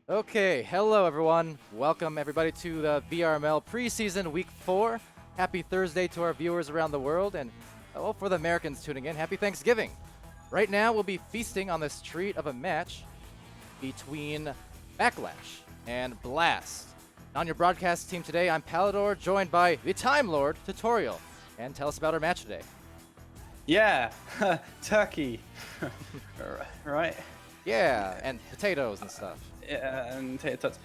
Okay, hello everyone. Welcome everybody to the VRML preseason week 4. Happy Thursday to our viewers around the world, and well, for the Americans tuning in, happy Thanksgiving. Right now, we'll be feasting on this treat of a match between Backlash and Blast. On your broadcast team today, I'm Palidore, joined by the Time Lord, Tutorial. And tell us about our match today. Yeah, turkey, right? Yeah, and potatoes and stuff. Yeah, and tater tots.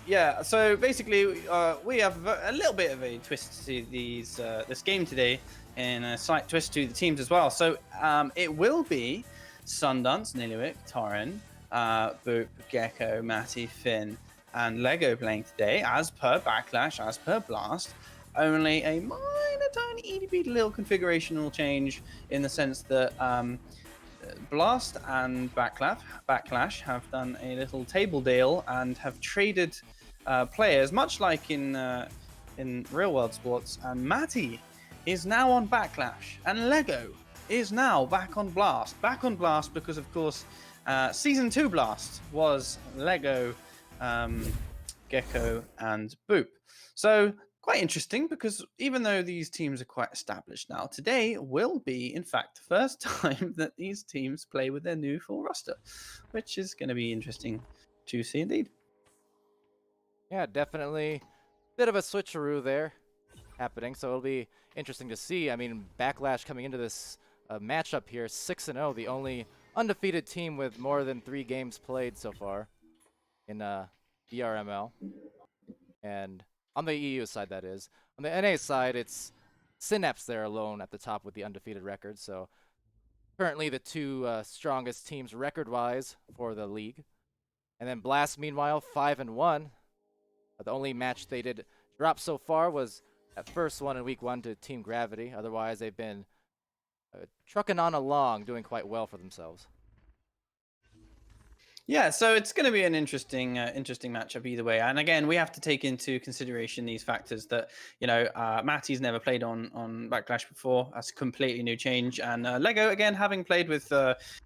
Yeah. So basically, we have a little bit of a twist to this game today, and a slight twist to the teams as well. So it will be Sundance, Niliwick, Torren, Boop, Gecko, Matty, Finn, and Lego playing today, as per Backlash, as per Blast. Only a minor, tiny, itty-bitty little configurational change in the sense that Blast and Backlash have done a little table deal and have traded players, much like in real world sports. And Matty is now on Backlash, and Lego is now back on Blast. Back on Blast because, of course, Season 2 Blast was Lego, Gecko, and Boop. So quite interesting, because even though these teams are quite established now, today will be, in fact, the first time that these teams play with their new full roster, which is going to be interesting to see indeed. Yeah, definitely. Bit of a switcheroo there happening, so it'll be interesting to see. I mean, Backlash coming into this matchup here, 6-0, the only undefeated team with more than 3 games played so far in VRML. And on the EU side, that is. On the NA side, it's Synapse there alone at the top with the undefeated record. So currently the two strongest teams record-wise for the league. And then Blast, meanwhile, 5-1. The only match they did drop so far was that first one in week 1 to Team Gravity. Otherwise, they've been trucking on along, doing quite well for themselves. Yeah, so it's going to be an interesting matchup either way. And again, we have to take into consideration these factors that, Matty's never played on Backlash before. That's a completely new change. And Lego, again, having played with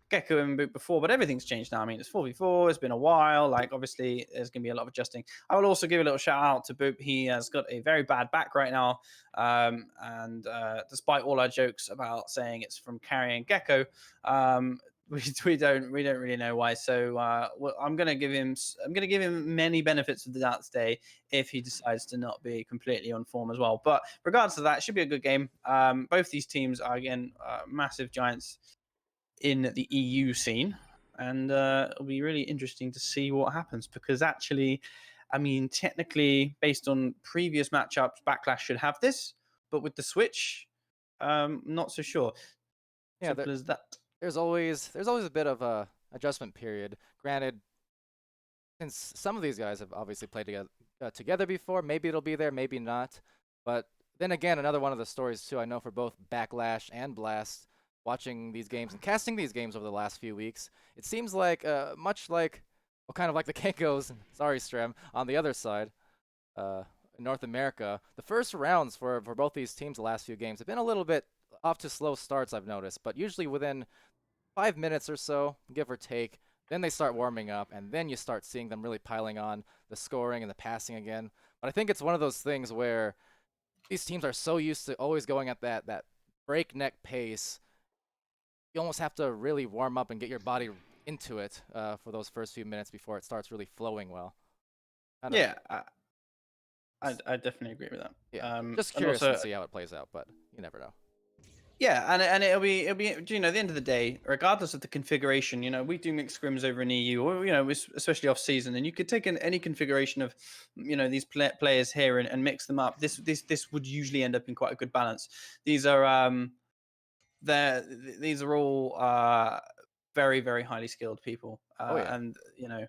Gecko and Boot before, but everything's changed now. I mean, it's 4v4, it's been a while. Like, obviously, there's going to be a lot of adjusting. I will also give a little shout out to Boop. He has got a very bad back right now. And despite all our jokes about saying it's from carrying Gecko, we don't really know why. So I'm gonna give him many benefits of the doubt today if he decides to not be completely on form as well. But regardless of that, it should be a good game. Both these teams are, again, massive giants in the EU scene, and it'll be really interesting to see what happens, because actually, I mean, technically, based on previous matchups, Backlash should have this, but with the switch, not so sure. Yeah, Simple as that. there's always a bit of a adjustment period. Granted, since some of these guys have obviously played together before, maybe it'll be there, maybe not. But then again, another one of the stories too, I know for both Backlash and Blast, watching these games and casting these games over the last few weeks, it seems like much like, well, kind of like the Kenkos, sorry Strem, on the other side, in North America, the first rounds for both these teams the last few games have been a little bit off to slow starts, I've noticed, but usually within 5 minutes or so, give or take, then they start warming up, and then you start seeing them really piling on the scoring and the passing again. But I think it's one of those things where these teams are so used to always going at that breakneck pace. You almost have to really warm up and get your body into it for those first few minutes before it starts really flowing well. Yeah, I definitely agree with that. Yeah, just curious to see how it plays out, but you never know. Yeah, and it'll be at the end of the day, regardless of the configuration, we do mix scrims over in EU, or especially off season, and you could take any configuration of these players here and mix them up. This would usually end up in quite a good balance. These are these are all very, very highly skilled people, and no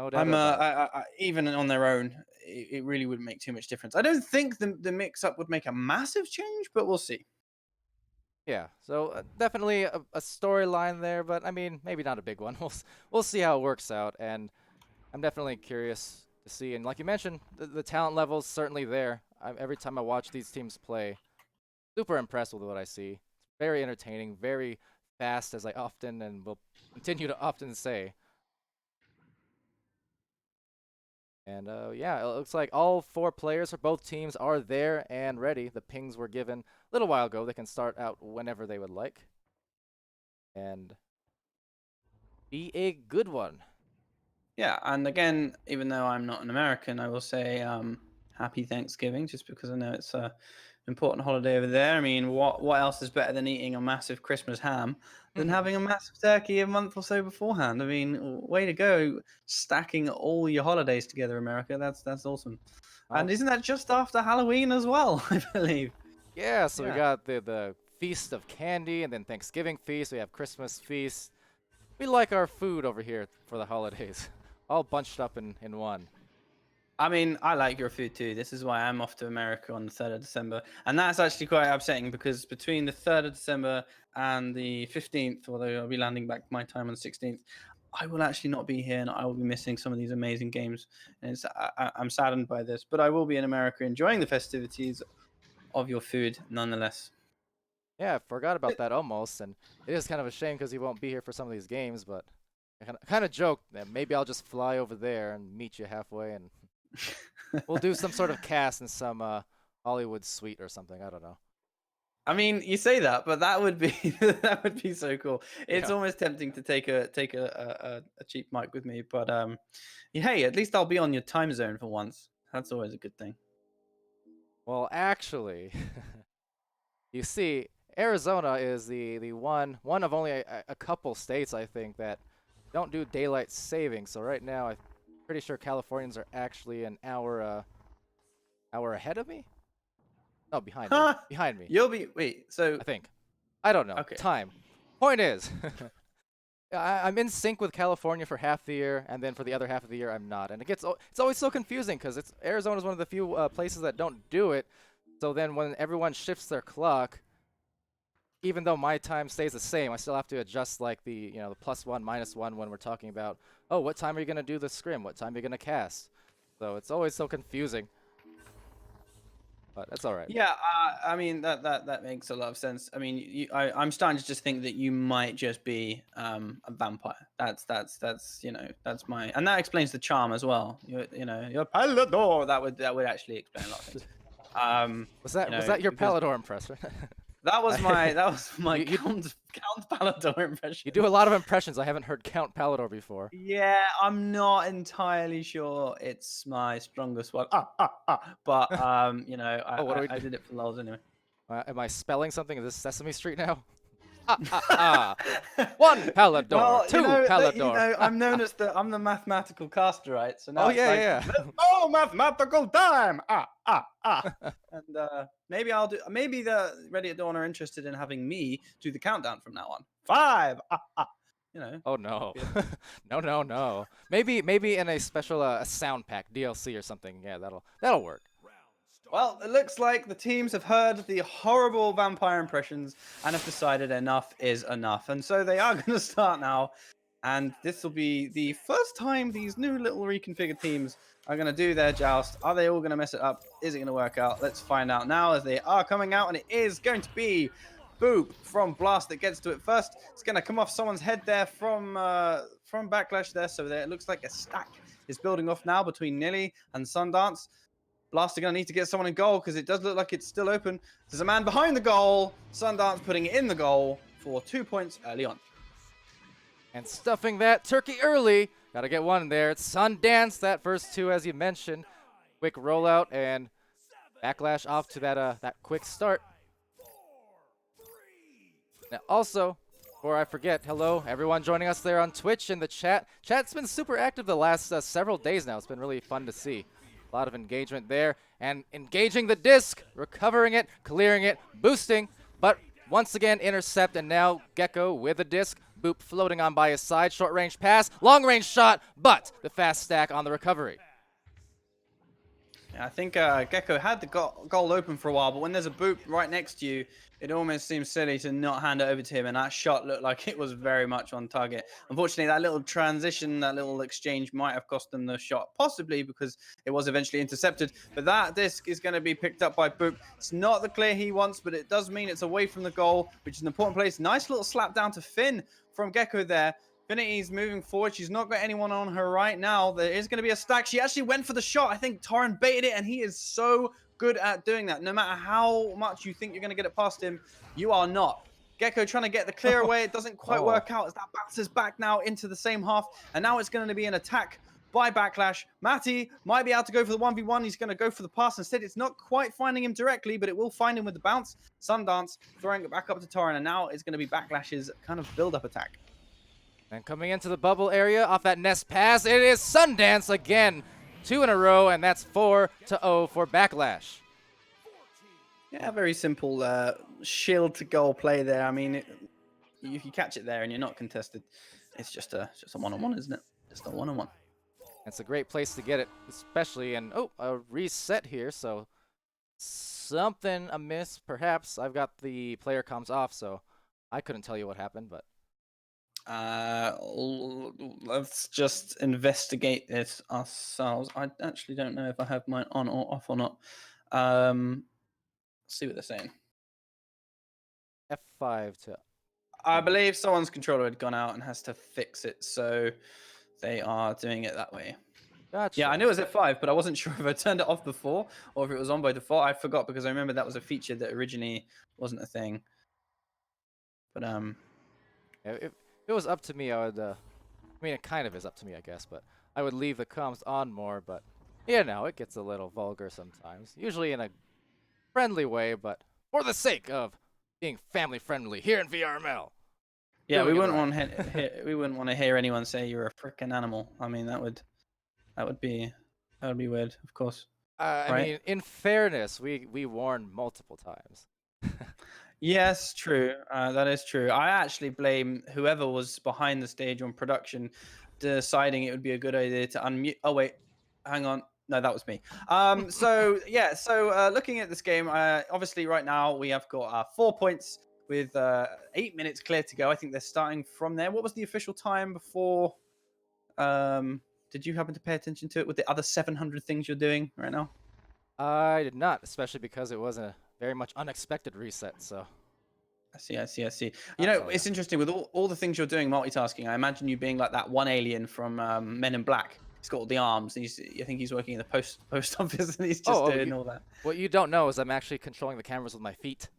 doubt about it. even on their own, it really wouldn't make too much difference. I don't think the mix up would make a massive change, but we'll see. Yeah, so definitely a storyline there, but I mean, maybe not a big one. We'll see how it works out, and I'm definitely curious to see. And like you mentioned, the talent level's certainly there. Every time I watch these teams play, super impressed with what I see. It's very entertaining, very fast, as I often and will continue to often say. And yeah, it looks like all 4 players for both teams are there and ready. The pings were given a little while ago. They can start out whenever they would like. And be a good one. Yeah, and again, even though I'm not an American, I will say happy Thanksgiving, just because I know it's a important holiday over there. I mean, what else is better than eating a massive Christmas ham than having a massive turkey a month or so beforehand? I mean, way to go, stacking all your holidays together, America. That's awesome. And Oh, isn't that just after Halloween as well? I believe. yeah, so we Yeah. got the Feast of Candy and then Thanksgiving feast. We have Christmas feast. We like our food over here for the holidays. All bunched up in one. I mean, I like your food too. This is why I'm off to America on the 3rd of December. And that's actually quite upsetting because between the 3rd of December and the 15th, although I'll be landing back my time on the 16th, I will actually not be here and I will be missing some of these amazing games. And I'm saddened by this, but I will be in America enjoying the festivities of your food nonetheless. Yeah, I forgot about that almost, and it is kind of a shame because he won't be here for some of these games, but I kind of joked that maybe I'll just fly over there and meet you halfway, and we'll do some sort of cast in some Hollywood suite or something. I don't know. I mean, you say that, but that would be that would be so cool. It's Yeah. almost tempting to take a cheap mic with me, but hey, at least I'll be on your time zone for once. That's always a good thing. Well, actually, you see, Arizona is the one of only a couple states I think that don't do daylight saving. So right now, I'm pretty sure Californians are actually an hour ahead of me. No, behind me. Huh? Behind me, You'll be wait. So I think. I don't know. okay. Time. Point is, I'm in sync with California for half the year, and then for the other half of the year, I'm not. And it's always so confusing because Arizona is one of the few places that don't do it. So then when everyone shifts their clock, even though my time stays the same, I still have to adjust like the +1, -1 when we're talking about, oh, what time are you gonna do the scrim? What time are you gonna cast? So it's always so confusing, but that's all right. Yeah, I mean that makes a lot of sense. I mean, I'm starting to just think that you might just be a vampire. That's that's my and that explains the charm as well. You're Palidore. That would actually explain a lot of things. Um, Was that your because Palidore impression? that was my you, you Count Palidore you impression. do a lot of impressions. I haven't heard Count Palidore before. Yeah, I'm not entirely sure it's my strongest one. But Oh, what do we I do? did it for lols anyway. Am I spelling something? Is this Sesame Street now? Ah, ah, ah. One Palidore, Well, two Palidore. I'm known as I'm the mathematical caster, right? So Oh now it's yeah, like, yeah. let's go mathematical time. And maybe I'll do. Maybe the Reddit Dawn are interested in having me do the countdown from now on. 5. You know. Oh no, Good. no, no, no. Maybe in a special sound pack DLC or something. Yeah, that'll work. Well, it looks like the teams have heard the horrible vampire impressions and have decided enough is enough. And so they are going to start now. And this will be the first time these new little reconfigured teams are going to do their joust. Are they all going to mess it up? Is it going to work out? Let's find out now as they are coming out. And it is going to be Boop from Blast that gets to it first. It's going to come off someone's head there from Backlash there. So there, it looks like a stack is building off now between Nilly and Sundance. Blaster going to need to get someone in goal because it does look like it's still open. There's a man behind the goal. Sundance putting it in the goal for 2 points early on. And stuffing that turkey early. Gotta get one there. It's Sundance, that first 2 as you mentioned. Quick rollout and Backlash off to that quick start. Now also, before I forget, hello everyone joining us there on Twitch in the chat. Chat's been super active the last several days now. It's been really fun to see. A lot of engagement there, and engaging the disc, recovering it, clearing it, boosting, but once again intercept, and now Gecko with a disc, Boop floating on by his side, short range pass, long range shot, but the fast stack on the recovery. I think Gecko had the goal open for a while, but when there's a Boop right next to you, it almost seems silly to not hand it over to him, and that shot looked like it was very much on target. Unfortunately, that little transition, that little exchange might have cost them the shot, possibly because it was eventually intercepted, but that disc is going to be picked up by Boop. It's not the clear he wants, but it does mean it's away from the goal, which is an important place. Nice little slap down to Finn from Gecko there. Infinity's moving forward. She's not got anyone on her right now. There is going to be a stack. She actually went for the shot. I think Torren baited it, and he is so good at doing that. No matter how much you think you're going to get it past him, you are not. Gecko trying to get the clear away. It doesn't quite Oh, work out as that bounces back now into the same half. And now it's going to be an attack by Backlash. Matty might be able to go for the 1v1. He's going to go for the pass. Instead, it's not quite finding him directly, but it will find him with the bounce. Sundance throwing it back up to Torren, and now it's going to be Backlash's kind of build-up attack. and coming into the bubble area off that nest pass, it is Sundance again. 2 in a row, and that's 4-0 for Backlash. Yeah, very simple shield to goal play there. I mean, if you catch it there and you're not contested, it's just a one-on-one, isn't it? Just a one-on-one. It's a great place to get it, especially in, a reset here, so something amiss, perhaps. I've got the player comms off, so I couldn't tell you what happened, but... Let's just investigate this ourselves. I actually don't know if I have mine on or off or not. Let's see what they're saying. F5 to... I believe someone's controller had gone out and has to fix it, so they are doing it that way. Gotcha. Yeah, I knew it was F5, but I wasn't sure if I turned it off before or if it was on by default. I forgot because I remember that was a feature that originally wasn't a thing. But If it was up to me, I would, I mean, it kind of is up to me, I guess, but I would leave the comms on more, but, you know, it gets a little vulgar sometimes. Usually in a friendly way, but for the sake of being family friendly here in VRML. yeah, we Doing it wouldn't right. we wouldn't want to hear anyone say you're a freaking animal. I mean, that would be weird, of course. I Right? mean, in fairness, we warned multiple times. Yes, true. That is true. I actually blame whoever was behind the stage on production, deciding it would be a good idea to unmute. Oh wait, hang on. No, that was me. So yeah. So looking at this game, obviously right now we have got 4 points with 8 minutes clear to go. I think they're starting from there. What was the official time before? Did you happen to pay attention to it with the other 700 things you're doing right now? I did not, especially because it was a very much unexpected reset, so... I see. You I'll know, tell it's ya. interesting with all the things you're doing multitasking. I imagine you being like that one alien from Men in Black. He's got all the arms. And I think he's working in the post office and he's just doing all that. What you don't know is I'm actually controlling the cameras with my feet.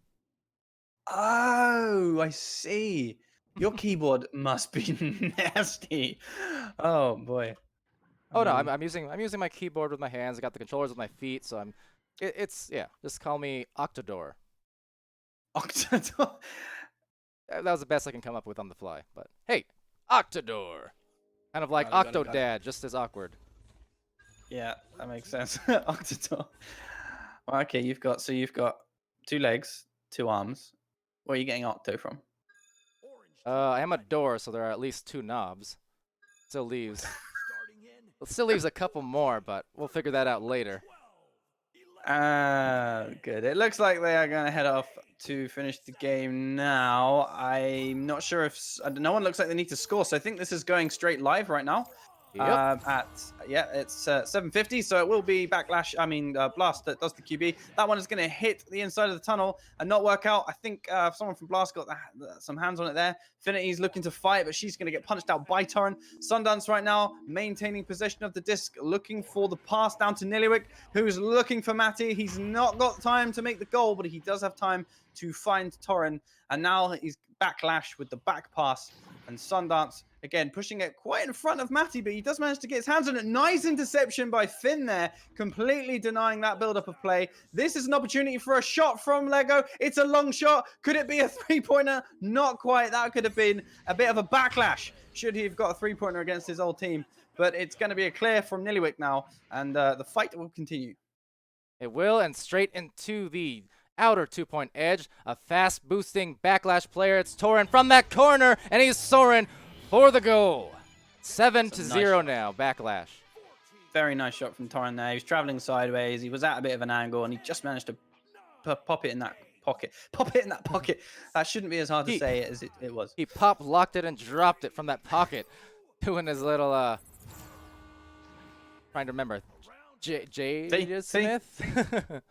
Oh, I see. Your keyboard must be nasty. Oh boy. Oh no, I'm using my keyboard with my hands. I got the controllers with my feet, so it's yeah. Just call me Octador. Octodor. That was the best I can come up with on the fly. But hey, Octador, kind of like Oh, you got it, Octodad, just as awkward. Yeah, that makes sense. Octodor. Well, okay, you've got 2 legs, 2 arms. Where are you getting Octo from? I am a door, so there are at least 2 knobs. Still leaves a couple more, but we'll figure that out later. Good. It looks like they are going to head off to finish the game now. I'm not sure if no one looks like they need to score, so I think this is going straight live right now. Yep. It's 7:50, so it will be Blast that does the QB. That one is going to hit the inside of the tunnel and not work out. I think someone from Blast got some hands on it there. Infinity's looking to fight, but she's going to get punched out by Torren. Sundance right now maintaining possession of the disc, looking for the pass down to Niliwick, who's looking for Matty. He's not got time to make the goal, but he does have time to find Torren. And now he's Backlash with the back pass, and Sundance again pushing it quite in front of Matty, but he does manage to get his hands on it. Nice interception by Finn there, completely denying that build-up of play. This is an opportunity for a shot from Lego. It's a long shot. Could it be a 3-pointer? Not quite. That could have been a bit of a backlash should he have got a 3-pointer against his old team. But it's going to be a clear from Niliwick now, and the fight will continue. It will, and straight into the outer 2-point edge. A fast boosting Backlash player. It's Torren from that corner, and he's soaring for the goal. 7-0 now, Backlash. Very nice shot from Torren there. He was traveling sideways. He was at a bit of an angle, and he just managed to pop it in that pocket. Pop it in that pocket. That shouldn't be as hard to say as it was. He pop locked it and dropped it from that pocket, doing his little trying to remember. Jade Smith?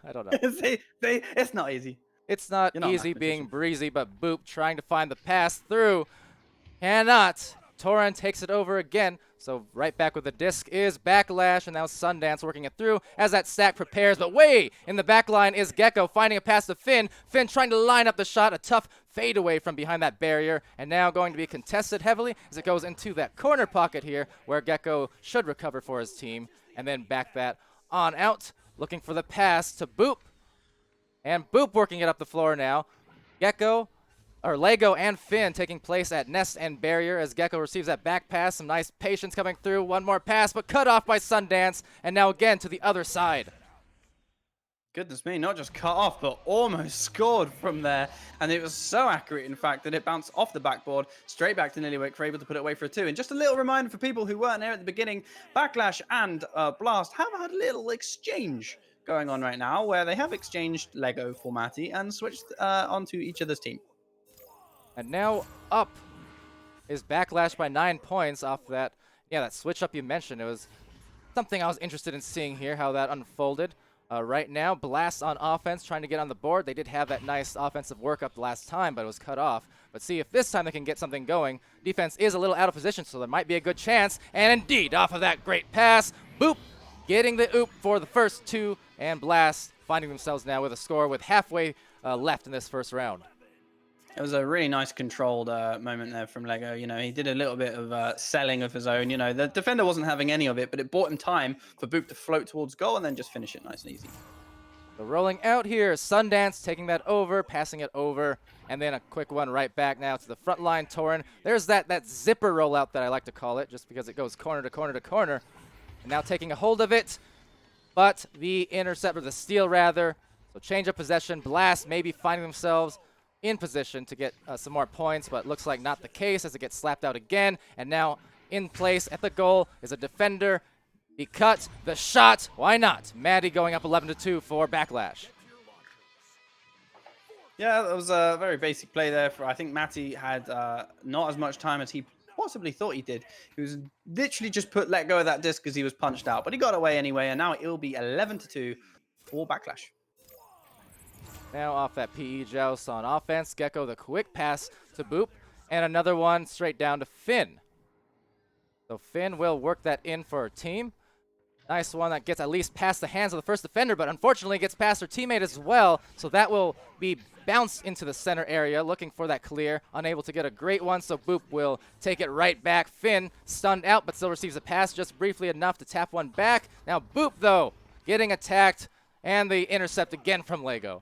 I don't know. It's not easy. It's not easy being breezy, but Boop trying to find the pass through. Cannot. Torin takes it over again. So right back with the disc is Backlash, and now Sundance working it through as that stack prepares. But way in the back line is Gecko finding a pass to Finn. Finn trying to line up the shot, a tough fade away from behind that barrier, and now going to be contested heavily as it goes into that corner pocket here where Gecko should recover for his team, and then back that on out, looking for the pass to Boop. And Boop working it up the floor now. Lego and Finn taking place at Nest and Barrier as Gecko receives that back pass. Some nice patience coming through. One more pass, but cut off by Sundance. And now again to the other side. Goodness me, not just cut off, but almost scored from there. And it was so accurate, in fact, that it bounced off the backboard, straight back to Nillywick for able to put it away for a 2. And just a little reminder for people who weren't there at the beginning, Backlash and Blast have had a little exchange going on right now, where they have exchanged Lego for Matty and switched onto each other's team. And now up is Backlash by 9 points off that, that switch up you mentioned. It was something I was interested in seeing here, how that unfolded. Right now, Blast on offense, trying to get on the board. They did have that nice offensive work up last time, but it was cut off. But see if this time they can get something going. Defense is a little out of position, so there might be a good chance. And indeed, off of that great pass, Boop getting the oop for the first 2, and Blast finding themselves now with a score with halfway left in this first round. It was a really nice controlled moment there from Lego. He did a little bit of selling of his own. The defender wasn't having any of it, but it bought him time for Boop to float towards goal and then just finish it nice and easy. So rolling out here, Sundance taking that over, passing it over, and then a quick one right back now to the front line, Torin. There's that zipper rollout that I like to call it, just because it goes corner to corner to corner. And now taking a hold of it, but the intercept, or the steal rather. So change of possession, Blast maybe finding themselves in position to get some more points, but looks like not the case as it gets slapped out again. And now in place at the goal is a defender. He cut the shot. Why not? Maddie going up 11-2 for Backlash. Yeah, that was a very basic play there. I think Matty had not as much time as he possibly thought he did. He was literally just let go of that disc because he was punched out, but he got away anyway, and now it will be 11-2 for Backlash. Now off that PE joust on offense, Gecko the quick pass to Boop, and another one straight down to Finn. So Finn will work that in for her team. Nice one that gets at least past the hands of the first defender, but unfortunately gets past her teammate as well. So that will be bounced into the center area, looking for that clear. Unable to get a great one, so Boop will take it right back. Finn stunned out, but still receives a pass just briefly enough to tap one back. Now Boop, though, getting attacked, and the intercept again from Lego.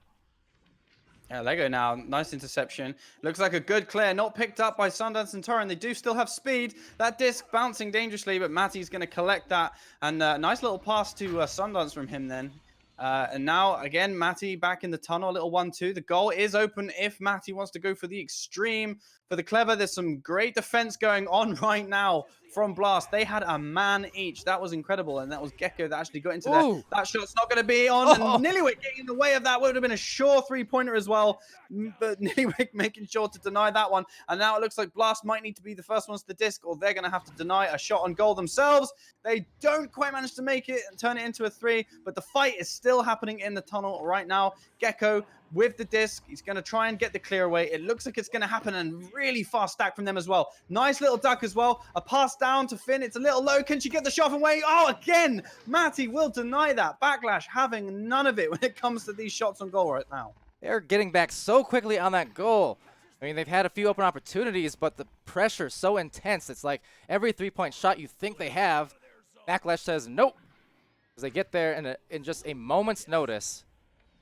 Yeah, Lego now, nice interception. Looks like a good clear, not picked up by Sundance and Torin. They do still have speed. That disc bouncing dangerously, but Matty's going to collect that. And nice little pass to Sundance from him then. And now, again, Matty back in the tunnel, a little 1-2. The goal is open if Matty wants to go for the extreme. For the clever, there's some great defense going on right now from Blast. They had a man each. That was incredible. And that was Gecko that actually got into there. That shot's not going to be on. And Nillywick getting in the way of that would have been a sure 3-pointer as well. But Nillywick making sure to deny that one. And now it looks like Blast might need to be the first ones to the disc, or they're going to have to deny a shot on goal themselves. They don't quite manage to make it and turn it into a 3. But the fight is still happening in the tunnel right now. Gecko with the disc, he's going to try and get the clear away. It looks like it's going to happen, and really fast stack from them as well. Nice little duck as well. A pass down to Finn. It's a little low. Can she get the shot away? Oh, again, Matty will deny that. Backlash having none of it when it comes to these shots on goal right now. They're getting back so quickly on that goal. I mean, they've had a few open opportunities, but the pressure is so intense. It's like every 3-point shot you think they have, Backlash says nope. Because they get there in just a moment's notice.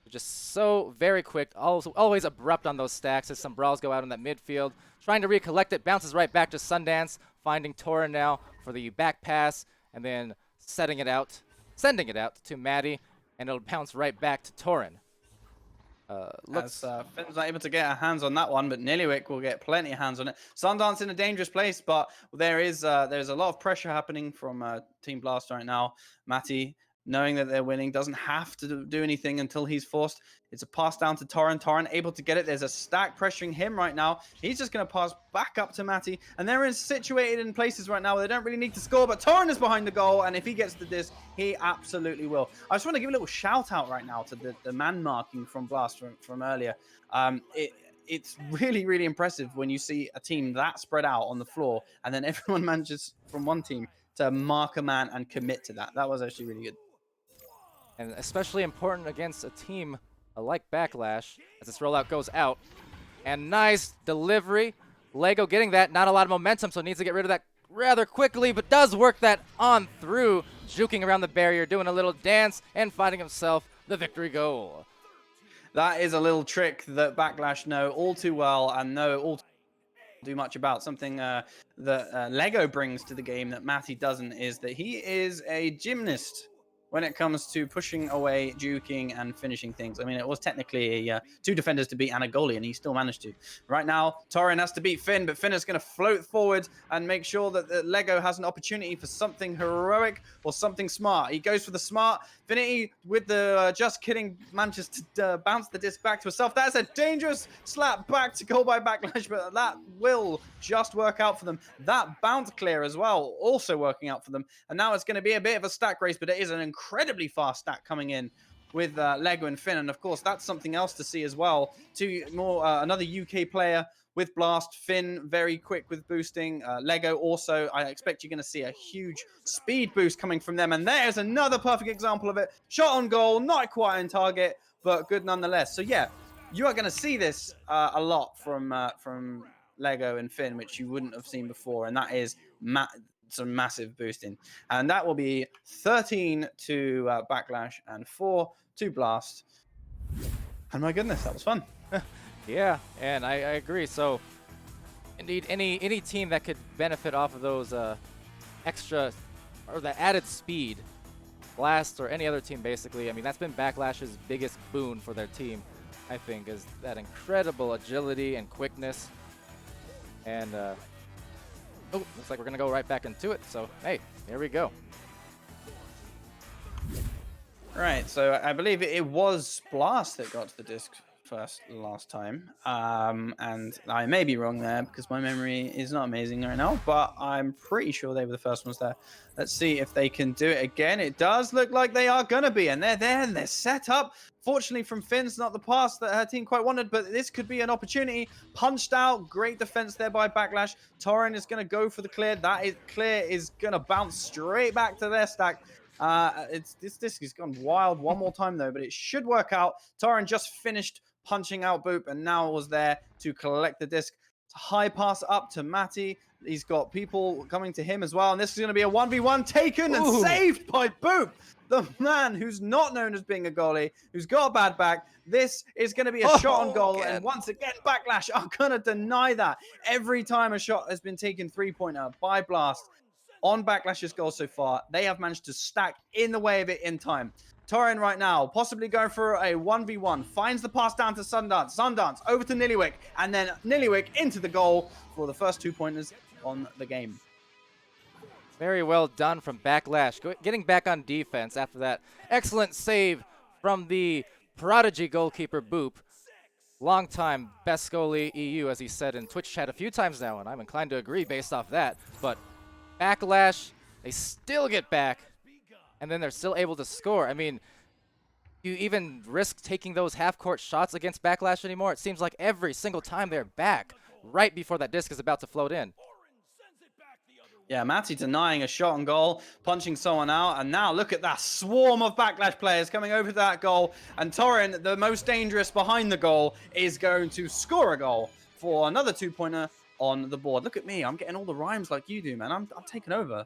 Just so very quick, always abrupt on those stacks as some brawls go out in that midfield. Trying to recollect it, bounces right back to Sundance, finding Torin now for the back pass, and then sending it out to Maddie, and it'll bounce right back to Torin. Finn's not able to get her hands on that one, but Nillywick will get plenty of hands on it. Sundance in a dangerous place, but there's a lot of pressure happening from Team Blast right now. Matty, knowing that they're winning, doesn't have to do anything until he's forced. It's a pass down to Torin. Torin able to get it. There's a stack pressuring him right now. He's just going to pass back up to Matty. And they're situated in places right now where they don't really need to score. But Torin is behind the goal. And if he gets the disc, he absolutely will. I just want to give a little shout out right now to the man marking from Blast from earlier. it's really, really impressive when you see a team that spread out on the floor and then everyone manages from one team to mark a man and commit to that. That was actually really good. And especially important against a team like Backlash as this rollout goes out. And nice delivery. Lego getting that. Not a lot of momentum, so needs to get rid of that rather quickly, but does work that on through. Juking around the barrier, doing a little dance, and finding himself the victory goal. That is a little trick that Backlash know all too well and know all do much about. Something that Lego brings to the game that Matty doesn't is that he is a gymnast when it comes to pushing away, juking, and finishing things. I mean, it was technically two defenders to beat and a goalie, and he still managed to. Right now, Torin has to beat Finn, but Finn is going to float forward and make sure that Lego has an opportunity for something heroic or something smart. He goes for the smart. Finity, with the just kidding, manages to bounce the disc back to herself. That's a dangerous slap back to goal by Backlash, but that will just work out for them. That bounce clear as well, also working out for them. And now it's going to be a bit of a stack race, but it is an incredibly fast stack coming in with Lego and Finn. And of course, that's something else to see as well. Another UK player with Blast. Finn, very quick with boosting. Lego also, I expect you're going to see a huge speed boost coming from them. And there's another perfect example of it. Shot on goal, not quite on target, but good nonetheless. So yeah, you are going to see this a lot from Lego and Finn, which you wouldn't have seen before. And that is some massive boosting. And that will be 13 to Backlash and 4 to Blast. And my goodness, that was fun. Yeah, and I agree. So, indeed, any team that could benefit off of those extra or the added speed, Blast or any other team, basically. I mean, that's been Backlash's biggest boon for their team, I think, is that incredible agility and quickness. And oh, looks like we're gonna go right back into it. So, hey, here we go. Right, so I believe it was Blast that got to the disc first last time, and I may be wrong there because my memory is not amazing right now, but I'm pretty sure they were the first ones there. Let's see if they can do it again. It does look like they are gonna be, and they're there and they're set up. Fortunately from Finn's not the pass that her team quite wanted, but this could be an opportunity. Punched out, great defense there by Backlash. Torren is gonna go for the clear. That is clear is gonna bounce straight back to their stack. This disc has gone wild one more time though, but it should work out. Torren just finished punching out Boop and now was there to collect the disc. It's a high pass up to Matty. He's got people coming to him as well, and this is going to be a 1v1 taken and saved by Boop, the man who's not known as being a goalie, who's got a bad back. This is going to be a shot on goal, and once again, Backlash are going to deny that. Every time a shot has been taken three-pointer by Blast on Backlash's goal so far, they have managed to stack in the way of it in time. Torren right now, possibly going for a 1v1, finds the pass down to Sundance. Sundance over to Nillywick, and then Nillywick into the goal for the first 2 pointers on the game. Very well done from Backlash. Getting back on defense after that excellent save from the prodigy goalkeeper Boop. Long-time best goalie EU, as he said in Twitch chat a few times now, and I'm inclined to agree based off that. But Backlash, they still get back, and then they're still able to score. I mean, you even risk taking those half-court shots against Backlash anymore? It seems like every single time they're back, right before that disc is about to float in. Yeah, Matty denying a shot on goal, punching someone out, and now look at that swarm of Backlash players coming over to that goal, and Torren, the most dangerous behind the goal, is going to score a goal for another 2-pointer on the board. Look at me, I'm getting all the rhymes like you do, man. I'm taking over.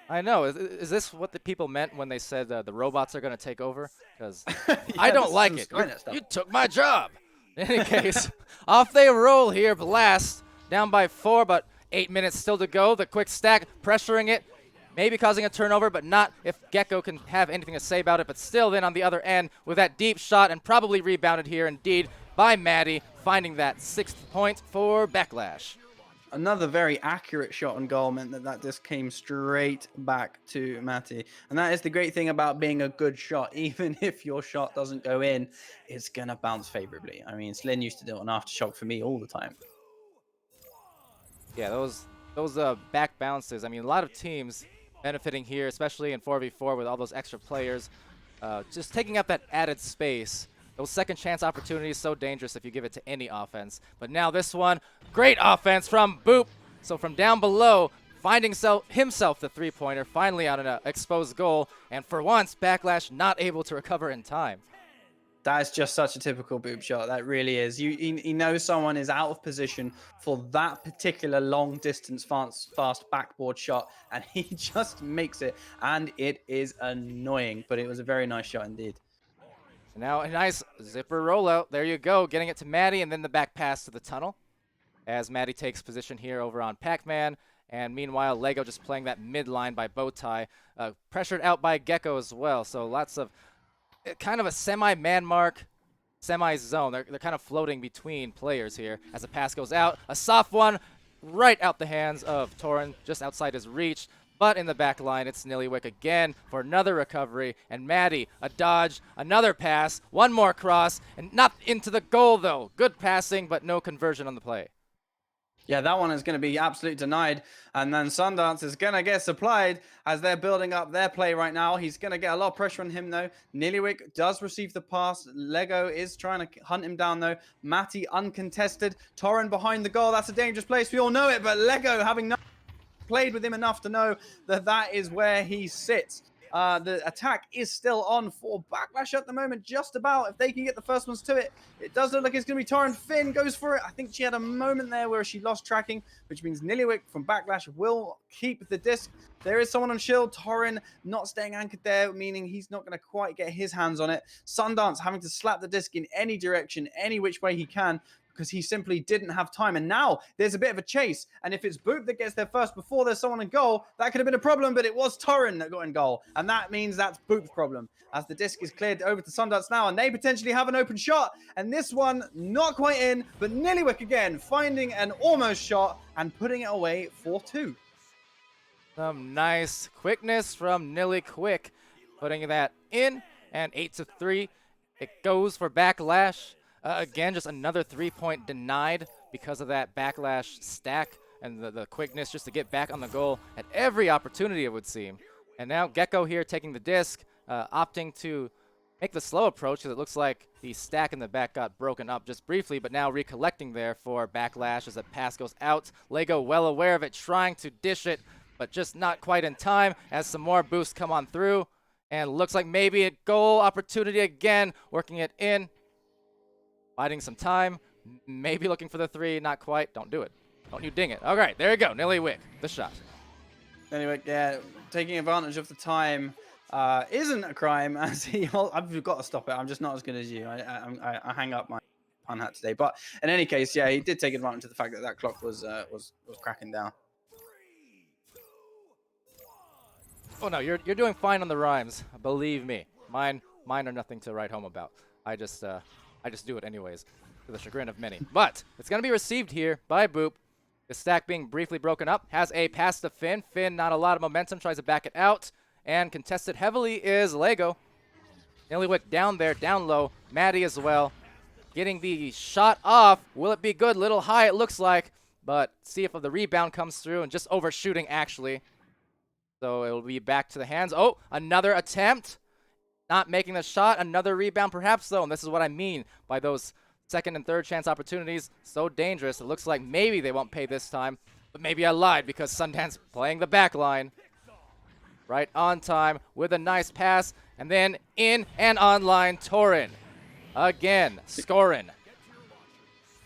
I know. Is this what the people meant when they said the robots are going to take over? Because Yeah, I don't like it. You took my job. In any case, off they roll here. Blast down by 4, but 8 minutes still to go. The quick stack, pressuring it, maybe causing a turnover, but not if Gecko can have anything to say about it. But still then on the other end with that deep shot and probably rebounded here indeed by Maddie, finding that 6th point for Backlash. Another very accurate shot on goal meant that disc came straight back to Matty. And that is the great thing about being a good shot. Even if your shot doesn't go in, it's going to bounce favorably. I mean, Slyn used to do it on Aftershock for me all the time. Yeah, those back bounces. I mean, a lot of teams benefiting here, especially in 4v4 with all those extra players, just taking up that added space. Those second chance opportunities so dangerous if you give it to any offense. But now this one, great offense from Boop. So from down below, finding himself the three-pointer, finally on an exposed goal. And for once, Backlash not able to recover in time. That's just such a typical Boop shot. That really is. He knows someone is out of position for that particular long distance fast backboard shot, and he just makes it. And it is annoying, but it was a very nice shot indeed. And now a nice zipper rollout. There you go, getting it to Maddie, and then the back pass to the tunnel. As Maddie takes position here over on Pac-Man. And meanwhile, Lego just playing that mid line by Bowtie. Pressured out by Gecko as well. So lots of kind of a semi-man mark, semi-zone. They're kind of floating between players here as the pass goes out. A soft one right out the hands of Torin, just outside his reach. But in the back line, it's Nillywick again for another recovery. And Maddie, a dodge, another pass, one more cross, and not into the goal, though. Good passing, but no conversion on the play. Yeah, that one is going to be absolutely denied. And then Sundance is going to get supplied as they're building up their play right now. He's going to get a lot of pressure on him, though. Nillywick does receive the pass. Lego is trying to hunt him down, though. Matty uncontested. Torin behind the goal. That's a dangerous place. We all know it, but Lego having played with him enough to know that that is where he sits. The attack is still on for Backlash at the moment, just about. If they can get the first ones to it, it does look like it's going to be Torin. Finn goes for it. I think she had a moment there where she lost tracking, which means Nillywick from Backlash will keep the disc. There is someone on shield. Torin not staying anchored there, meaning he's not going to quite get his hands on it. Sundance having to slap the disc in any direction, any which way he can, because he simply didn't have time. And now there's a bit of a chase. And if it's Boop that gets there first before there's someone in goal, that could have been a problem, but it was Torin that got in goal. And that means that's Boop's problem. As the disc is cleared over to Sundance now, and they potentially have an open shot. And this one, not quite in, but Nillywick again, finding an almost shot and putting it away for 2. Some nice quickness from Nillywick, putting that in, and 8-3. It goes for Backlash. Again, just another 3-point denied because of that Backlash stack and the quickness just to get back on the goal at every opportunity, it would seem. And now Gecko here taking the disc, opting to make the slow approach because it looks like the stack in the back got broken up just briefly, but now recollecting there for Backlash as the pass goes out. Lego well aware of it, trying to dish it, but just not quite in time as some more boosts come on through. And looks like maybe a goal opportunity again, working it in. Biding some time, maybe looking for the 3, not quite. Don't do it. Don't you ding it. All right, there you go. Nillywick, the shot. Anyway, yeah, taking advantage of the time isn't a crime, as I've got to stop it. I'm just not as good as you. I hang up my pun hat today. But in any case, yeah, he did take advantage of the fact that that clock was cracking down. Oh no, you're doing fine on the rhymes. Believe me. Mine are nothing to write home about. I just do it anyways, to the chagrin of many. But it's going to be received here by Boop. The stack being briefly broken up. Has a pass to Finn. Finn, not a lot of momentum, tries to back it out. And contested heavily is Lego. Nillywick down there, down low. Maddie as well. Getting the shot off. Will it be good? Little high, it looks like. But see if the rebound comes through and just overshooting, actually. So it'll be back to the hands. Oh, another attempt. Not making the shot. Another rebound perhaps, though. And this is what I mean by those second and third chance opportunities. So dangerous. It looks like maybe they won't pay this time. But maybe I lied because Sundance playing the back line. Right on time with a nice pass. And then in and online, Torin. Again, scoring.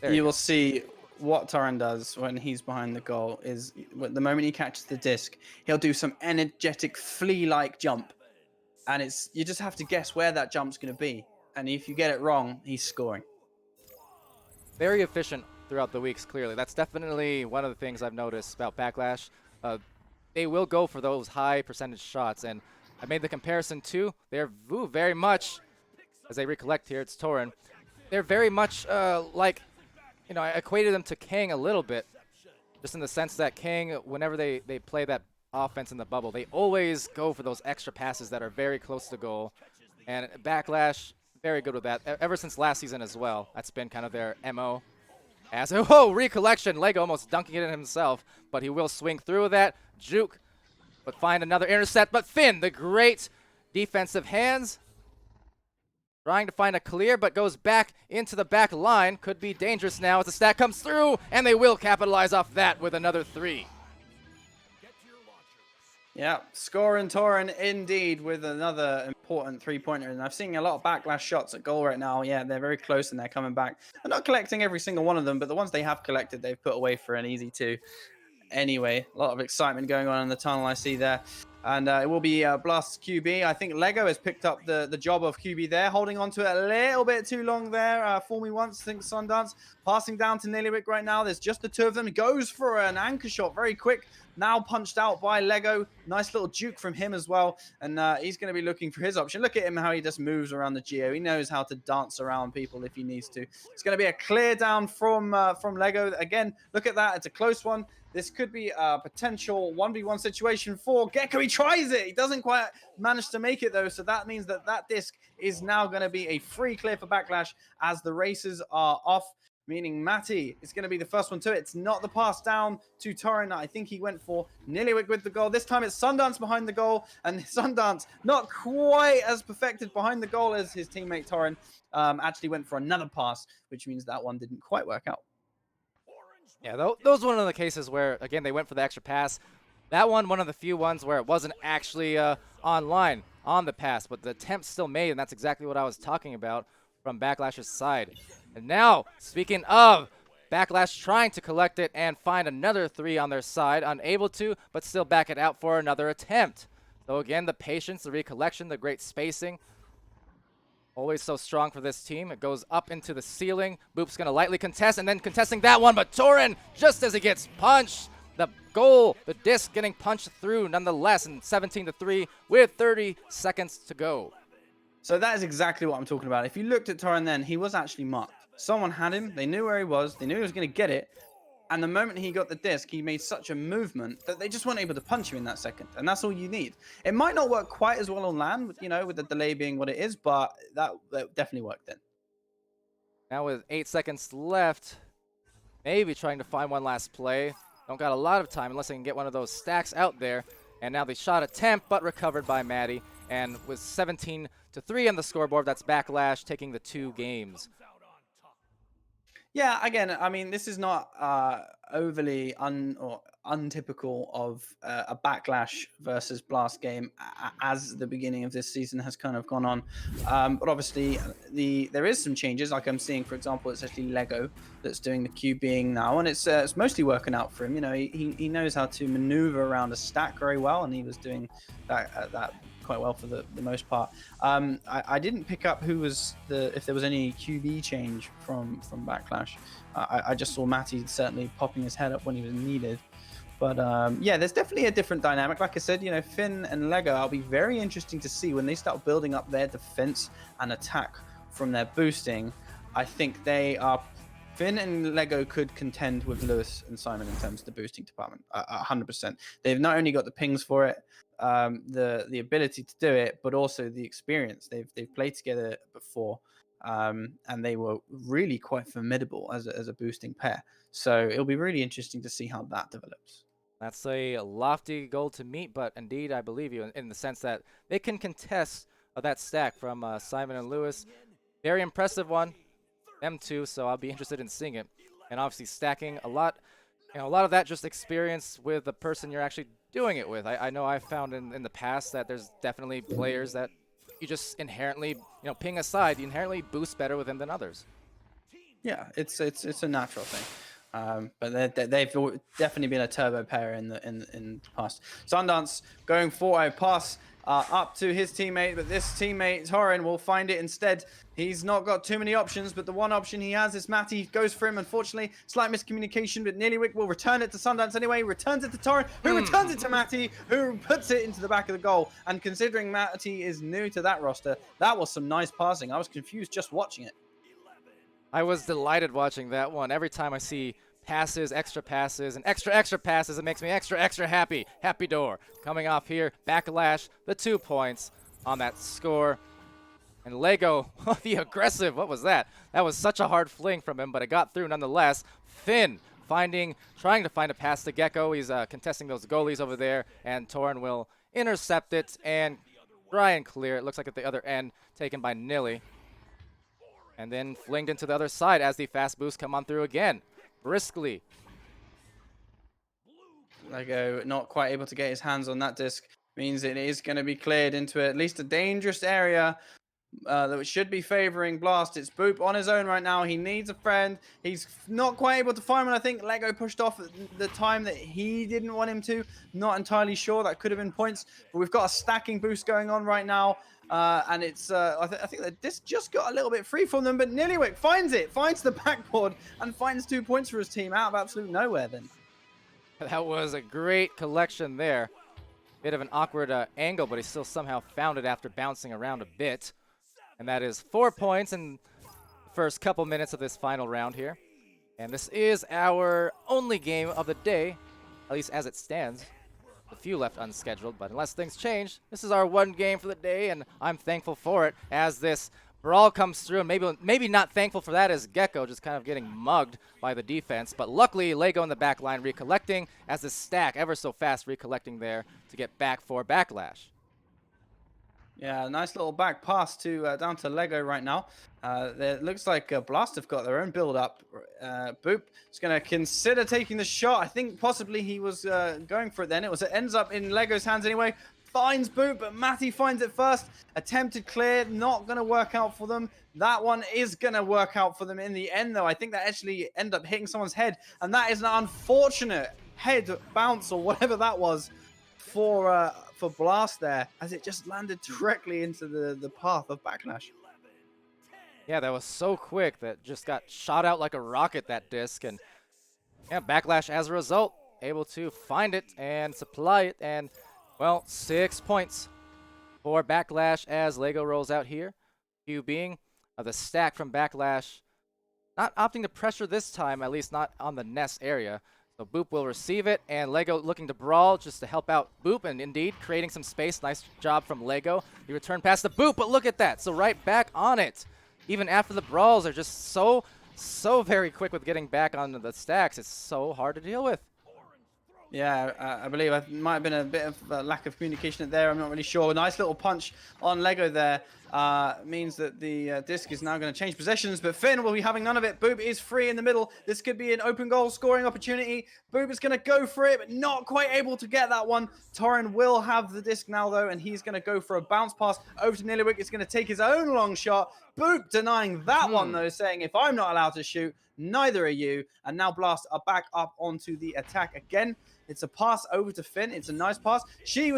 You will see what Torin does when he's behind the goal is the moment he catches the disc, he'll do some energetic flea-like jump. And you just have to guess where that jump's going to be. And if you get it wrong, he's scoring. Very efficient throughout the weeks, clearly. That's definitely one of the things I've noticed about Backlash. They will go for those high percentage shots. And I made the comparison, too. They're very much, as they recollect here, it's Torin. They're very much like, you know, I equated them to King a little bit. Just in the sense that King, whenever they play that offense in the bubble, they always go for those extra passes that are very close to goal. And Backlash, very good with that. Ever since last season as well, that's been kind of their MO. As recollection, Lego almost dunking it in himself, but he will swing through that. Juke, but find another intercept. But Finn, the great defensive hands. Trying to find a clear, but goes back into the back line. Could be dangerous now as the stack comes through, and they will capitalize off that with another 3. Yeah, scoring Torin indeed with another important 3-pointer. And I've seen a lot of backlash shots at goal right now. Yeah, they're very close and they're coming back. They're not collecting every single one of them, but the ones they have collected, they've put away for an easy 2. Anyway, a lot of excitement going on in the tunnel I see there. And it will be Blast's QB. I think Lego has picked up the job of QB there, holding on to it a little bit too long there. Fool me once, I think Sundance. Passing down to Niliwick right now. There's just the 2 of them. He goes for an anchor shot very quick. Now punched out by Lego. Nice little juke from him as well. And he's going to be looking for his option. Look at him, how he just moves around the geo. He knows how to dance around people if he needs to. It's going to be a clear down from Lego. Again, look at that. It's a close one. This could be a potential 1v1 situation for Gecko. He tries it. He doesn't quite manage to make it, though. So that means that that disc is now going to be a free clear for Backlash as the races are off, meaning Matty is going to be the first one to it. It's not the pass down to Torin. I think he went for Niliwick with the goal. This time it's Sundance behind the goal, and Sundance not quite as perfected behind the goal as his teammate Torin. Actually went for another pass, which means that one didn't quite work out. Yeah, those were one of the cases where, again, they went for the extra pass. That one of the few ones where it wasn't actually online on the pass, but the attempt still made, and that's exactly what I was talking about from Backlash's side. And now, speaking of Backlash trying to collect it and find another 3 on their side, unable to, but still back it out for another attempt. So again, the patience, the recollection, the great spacing. Always so strong for this team. It goes up into the ceiling. Boop's going to lightly contest, and then contesting that one, but Torin, just as he gets punched, the goal, the disc getting punched through nonetheless, and 17-3 with 30 seconds to go. So that is exactly what I'm talking about. If you looked at Torin then, he was actually marked. Someone had him. They knew where he was. They knew he was going to get it. And the moment he got the disc, he made such a movement that they just weren't able to punch him in that second. And that's all you need. It might not work quite as well on land, with, with the delay being what it is, but that definitely worked then. Now with 8 seconds left, maybe trying to find one last play. Don't got a lot of time unless they can get one of those stacks out there. And now the shot attempt, but recovered by Maddie. And with 17-3 on the scoreboard, that's Backlash taking the 2 games. Yeah, again, I mean, this is not overly untypical of a Backlash versus Blast game as the beginning of this season has kind of gone on. But obviously, there is some changes. Like I'm seeing, for example, it's actually Lego that's doing the QBing now, and it's mostly working out for him. He knows how to maneuver around a stack very well, and he was doing that quite well for the most part. I didn't pick up who was if there was any QB change from Backlash. I just saw Matty certainly popping his head up when he was needed. But yeah, there's definitely a different dynamic. Like I said, Finn and Lego, I'll be very interesting to see when they start building up their defense and attack from their boosting. I think Finn and Lego could contend with Lewis and Simon in terms of the boosting department, 100%. They've not only got the pings for it, the ability to do it, but also the experience. They've played together before, and they were really quite formidable as a boosting pair. So it'll be really interesting to see how that develops. That's a lofty goal to meet, but indeed I believe you in the sense that they can contest that stack from Simon and Lewis. Very impressive one, them two. So I'll be interested in seeing it, and obviously stacking a lot. A lot of that just experience with the person you're actually doing it with. I know I've found in the past that there's definitely players that you just inherently, ping aside, you inherently boost better with them than others. Yeah, it's a natural thing. But they've definitely been a turbo pair in the past. Sundance going for a pass up to his teammate, but this teammate, Torin, will find it instead. He's not got too many options, but the one option he has is Matty. Goes for him, unfortunately. Slight miscommunication, but Niliwick will return it to Sundance anyway. Returns it to Torin, who returns it to Matty, who puts it into the back of the goal. And considering Matty is new to that roster, that was some nice passing. I was confused just watching it. I was delighted watching that one. Every time I see passes, extra passes, and extra passes, it makes me extra happy. Happy door. Coming off here, Backlash, the 2 points on that score. And Lego, the aggressive, what was that? That was such a hard fling from him, but it got through nonetheless. Finn trying to find a pass to Gecko. He's contesting those goalies over there, and Torin will intercept it and try and clear. It looks like at the other end, taken by Nilly. And then flinged into the other side as the fast boost come on through again. Briskly. Lego not quite able to get his hands on that disc means it is going to be cleared into at least a dangerous area that should be favoring Blast. It's Boop on his own right now. He needs a friend. He's not quite able to find one. I think Lego pushed off at the time that he didn't want him to. Not entirely sure. That could have been points. But we've got a stacking boost going on right now. And it's I think that this just got a little bit free from them. But Nillywick finds it. Finds the backboard and finds 2 points for his team out of absolute nowhere then. That was a great collection there. Bit of an awkward angle, but he still somehow found it after bouncing around a bit. And that is 4 points in the first couple minutes of this final round here. And this is our only game of the day, at least as it stands. A few left unscheduled, but unless things change, this is our one game for the day, and I'm thankful for it as this brawl comes through. And maybe not thankful for that as Gecko just kind of getting mugged by the defense. But luckily, Lego in the back line recollecting as the stack ever so fast recollecting there to get back for Backlash. Yeah, nice little back pass to down to Lego right now. It looks like Blast have got their own build up. Boop is going to consider taking the shot. I think possibly he was going for it then. It ends up in Lego's hands anyway. Finds Boop, but Matty finds it first. Attempted clear, not going to work out for them. That one is going to work out for them in the end, though. I think that actually ended up hitting someone's head, and that is an unfortunate head bounce or whatever that was for Blast there, as it just landed directly into the path of Backlash. Yeah, that was so quick that just got shot out like a rocket, that disc. And yeah, Backlash as a result, able to find it and supply it. And, well, 6 points for Backlash as Lego rolls out here. Q being the stack from Backlash, not opting to pressure this time, at least not on the nest area. So Boop will receive it, and Lego looking to brawl just to help out Boop, and indeed creating some space. Nice job from Lego. He returned past the Boop, but look at that. So right back on it. Even after the brawls are just so very quick with getting back onto the stacks. It's so hard to deal with. Yeah, I believe it might have been a bit of a lack of communication there. I'm not really sure. A nice little punch on Lego there means that the disc is now going to change possessions, but Finn will be having none of it. Boop is free in the middle. This could be an open goal scoring opportunity. Boop is going to go for it, but not quite able to get that one. Torrin will have the disc now, though, and he's going to go for a bounce pass over to Nillywick. It's going to take his own long shot. Boop denying that one, though, saying, if I'm not allowed to shoot, neither are you. And now Blast are back up onto the attack again. It's a pass over to Finn. It's a nice pass. She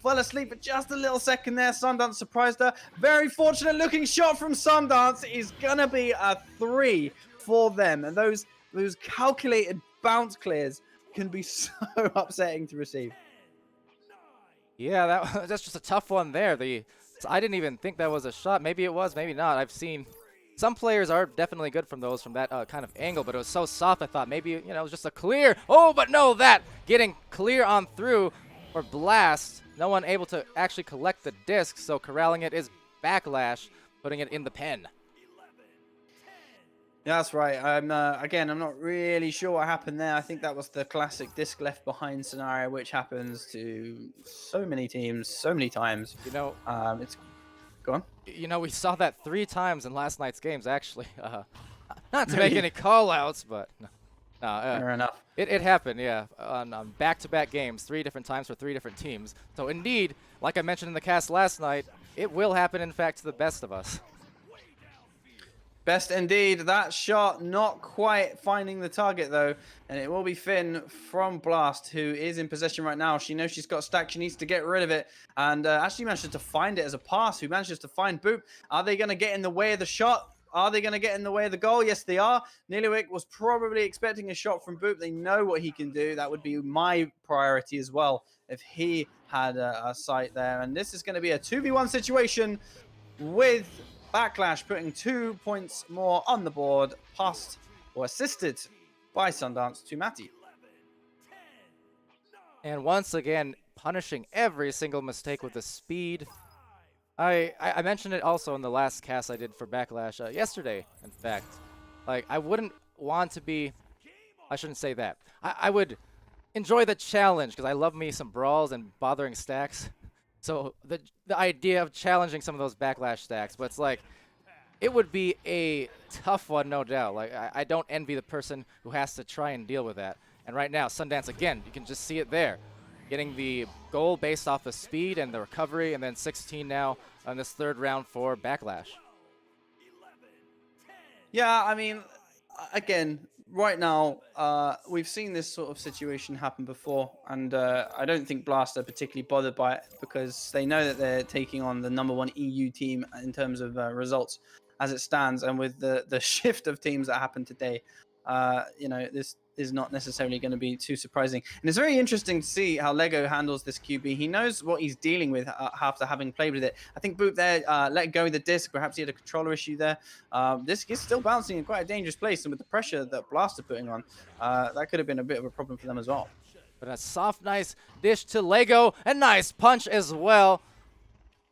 fell asleep for just a little second there. Sundance surprised her. Very fortunate looking shot from Sundance is going to be a 3 for them. And those calculated bounce clears can be so upsetting to receive. Yeah, that's just a tough one there. I didn't even think that was a shot. Maybe it was, maybe not. I've seen some players are definitely good from that kind of angle, but it was so soft I thought maybe, it was just a clear. Oh, but no, that getting clear on through for Blast. No one able to actually collect the disc, so corralling it is Backlash, putting it in the pen. Yeah, that's right. I'm not really sure what happened there. I think that was the classic disc left behind scenario, which happens to so many teams, so many times. It's go on. We saw that 3 times in last night's games, actually. Not to make any call-outs, but no. Fair enough. It happened, yeah, on back-to-back games, 3 different times for 3 different teams. So indeed, like I mentioned in the cast last night, it will happen, in fact, to the best of us. Best indeed. That shot not quite finding the target, though. And it will be Finn from Blast, who is in possession right now. She knows she's got stack. She needs to get rid of it. And actually manages to find it as a pass. Who manages to find Boop. Are they going to get in the way of the shot? Are they going to get in the way of the goal? Yes, they are. Nillywick was probably expecting a shot from Boop. They know what he can do. That would be my priority as well if he had a sight there. And this is going to be a 2v1 situation with Backlash putting 2 points more on the board, passed or assisted by Sundance to Matty. And once again, punishing every single mistake with the speed. I mentioned it also in the last cast I did for Backlash yesterday, in fact. Like, I wouldn't want to be... I shouldn't say that. I would enjoy the challenge, because I love me some brawls and bothering stacks. So the idea of challenging some of those Backlash stacks, but it's like, it would be a tough one, no doubt. Like, I don't envy the person who has to try and deal with that. And right now, Sundance, again, you can just see it there. Getting the goal based off the speed and the recovery, and then 16 now on this third round for Backlash. Yeah, I mean, again, right now, we've seen this sort of situation happen before, and I don't think Blast are particularly bothered by it because they know that they're taking on the #1 EU team in terms of results as it stands, and with the shift of teams that happened today, this is not necessarily going to be too surprising. And it's very interesting to see how Lego handles this QB. He knows what he's dealing with after having played with it. I think Boop there let go of the disc. Perhaps he had a controller issue there. This is still bouncing in quite a dangerous place, and with the pressure that Blast are putting on, that could have been a bit of a problem for them as well. But a soft, nice dish to Lego, a nice punch as well.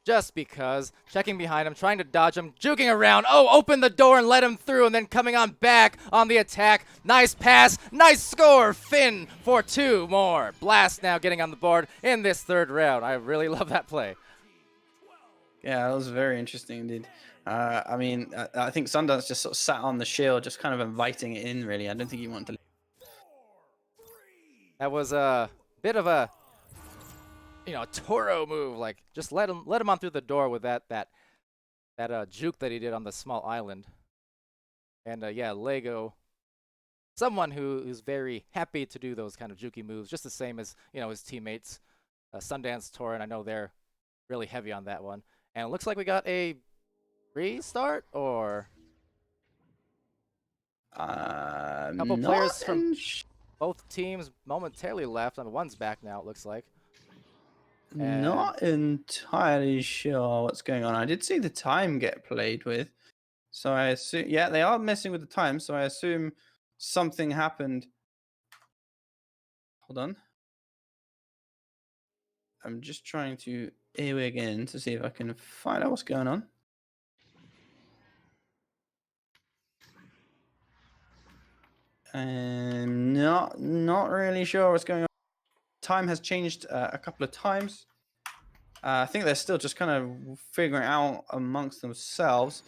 Just because, checking behind him, trying to dodge him, juking around. Oh, open the door and let him through, and then coming on back on the attack. Nice pass, nice score. Finn for 2 more. Blast now getting on the board in this third round. I really love that play. Yeah, that was very interesting indeed. I mean, I think Sundance just sort of sat on the shield, just kind of inviting it in, really. I don't think he wanted to. That was a bit of a, Toro move. Like, just let him on through the door with that juke that he did on the small island. And yeah, Lego, someone who's very happy to do those kind of jukey moves, just the same as his teammates, Sundance, Torin. I know they're really heavy on that one. And it looks like we got a restart or a couple players from both teams momentarily left. One's back now, it looks like. Not entirely sure what's going on. I did see the time get played with. So I assume, yeah, they are messing with the time. So I assume something happened. Hold on. I'm just trying to earwig in to see if I can find out what's going on. I'm not really sure what's going on. Time has changed a couple of times. I think they're still just kind of figuring out amongst themselves.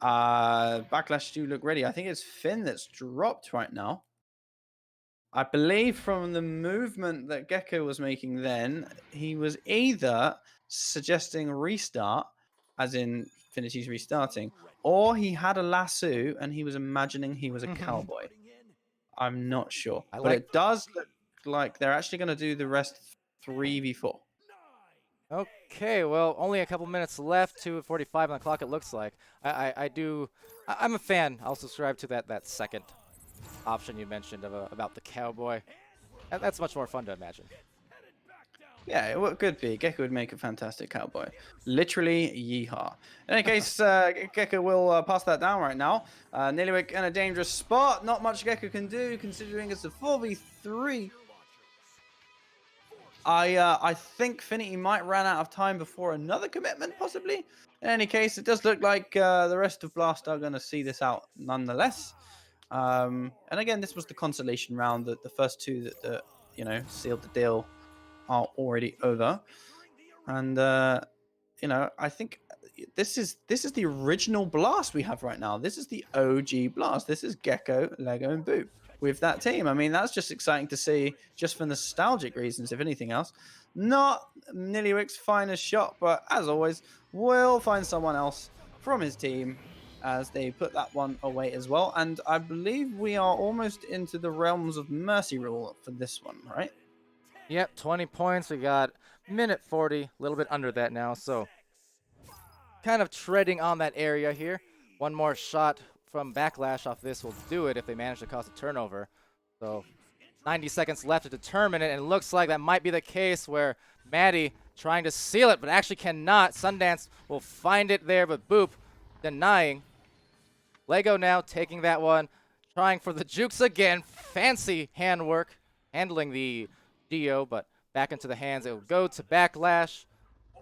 Backlash do look ready. I think it's Finn that's dropped right now. I believe from the movement that Gecko was making then, he was either suggesting restart, as in Infinity's restarting, or he had a lasso and he was imagining he was a cowboy. I'm not sure. But it does look like they're actually going to do the rest 3v4. Okay, well, only a couple minutes left, 2:45 on the clock, it looks like. I'm a fan. I'll subscribe to that second option you mentioned about the cowboy. That's much more fun to imagine. Yeah, it could be. Gecko would make a fantastic cowboy. Literally, yeehaw. In any case, Gecko will pass that down right now. Niliwick in a dangerous spot. Not much Gecko can do, considering it's a 4v3. I think Finity might run out of time before another commitment, possibly. In any case, it does look like the rest of Blast are going to see this out nonetheless. And again, this was the consolation round. The first two that sealed the deal are already over. And I think this is the original Blast we have right now. This is the OG Blast. This is Gecko, Lego, and Boop with that team. I mean, that's just exciting to see, just for nostalgic reasons, if anything else. Not Niliwick's finest shot, but as always, we'll find someone else from his team as they put that one away as well. And I believe we are almost into the realms of Mercy Rule for this one, right? Yep, 20 points. We got minute 40, a little bit under that now. So kind of treading on that area here. One more shot from Backlash off this will do it if they manage to cause a turnover. So 90 seconds left to determine it, and it looks like that might be the case where Maddie trying to seal it, but actually cannot. Sundance will find it there, but Boop denying. Lego now taking that one, trying for the jukes again. Fancy handwork, handling the Dio, but back into the hands. It will go to Backlash.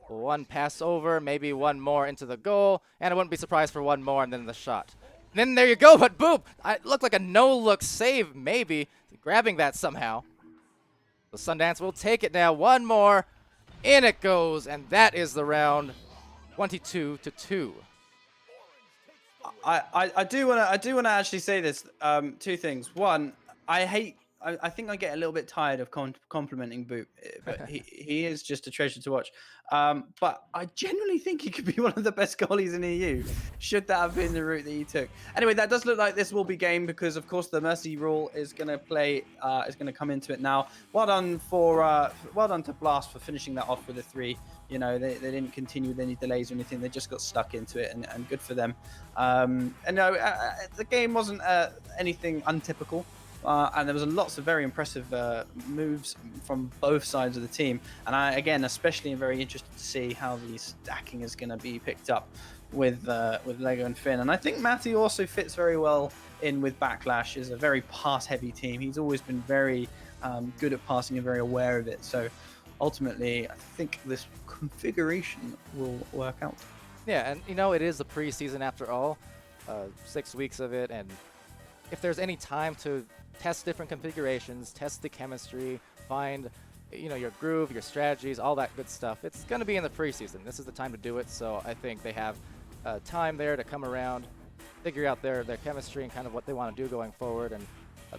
One pass over, maybe one more into the goal, and I wouldn't be surprised for one more and then the shot. And then there you go, but Boop, it looked like a no-look save, maybe, grabbing that somehow. The Sundance will take it now. One more, in it goes, and that is the round, 22-2. I do wanna actually say this. Two things. One, I think I get a little bit tired of complimenting Boot, but he is just a treasure to watch. But I genuinely think he could be one of the best goalies in EU. Should that have been the route that he took? Anyway, that does look like this will be game because, of course, the mercy rule is going to play. Is going to come into it now. Well done to Blast for finishing that off with a 3. You know, they didn't continue with any delays or anything. They just got stuck into it, and good for them. And no, the game wasn't anything untypical. And there was lots of very impressive moves from both sides of the team. And I, again, especially am very interested to see how the stacking is going to be picked up with Lego and Finn. And I think Matty also fits very well in with Backlash. Is a very pass-heavy team. He's always been very good at passing and very aware of it. So ultimately, I think this configuration will work out. Yeah, and you know, it is a preseason after all, 6 weeks of it, and if there's any time to test different configurations, test the chemistry, find, you know, your groove, your strategies, all that good stuff, it's going to be in the preseason. This is the time to do it, so I think they have time there to come around, figure out their chemistry and kind of what they want to do going forward, and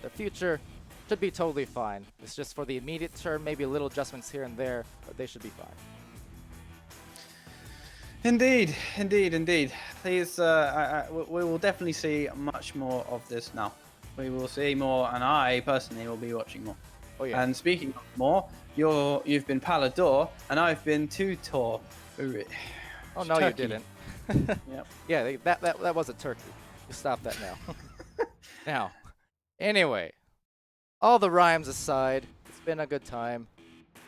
their future should be totally fine. It's just for the immediate term, maybe a little adjustments here and there, but they should be fine. Indeed. Please, we will definitely see much more of this now. We will see more, and I personally will be watching more. Oh yeah. And speaking of more, you've been Palidore, and I've been Tutor. Oh no, Turkey. you didn't. Yep. Yeah, that was a turkey. You stop that now. Now, anyway, all the rhymes aside, it's been a good time.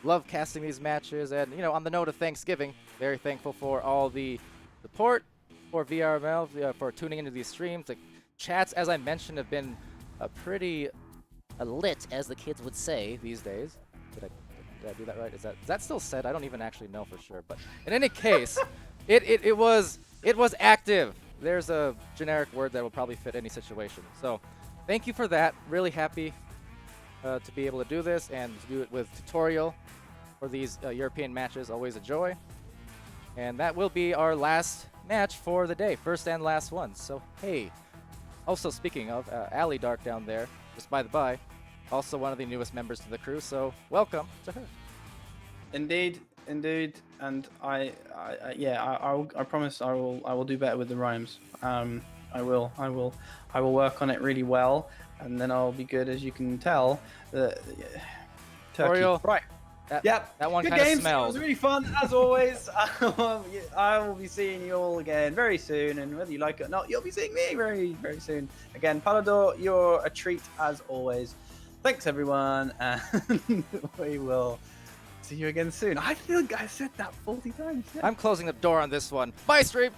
Love casting these matches, and you know, on the note of Thanksgiving, very thankful for all the support for VRML, for tuning into these streams. The chats, as I mentioned, have been pretty lit, as the kids would say these days. Did I do that right? Is that still said? I don't even actually know for sure. But in any case, it was active. There's a generic word that will probably fit any situation. So thank you for that. Really happy to be able to do this and to do it with tutorial for these European matches. Always a joy. And that will be our last match for the day, first and last one. So hey, also speaking of Ali Dark down there, just by the by, also one of the newest members to the crew. So welcome to her. Indeed, and I promise I will do better with the rhymes. I will work on it really well, and then I'll be good, as you can tell. Turkey, Tutorial. right? Yep. That one Good kind of games. It smelled. was really fun as always. I will be seeing you all again very soon, and whether you like it or not, you'll be seeing me very, very soon. Again, Palidore, you're a treat as always. Thanks everyone, and we will see you again soon. I feel like I said that 40 times. Yeah. I'm closing the door on this one. Bye, stream.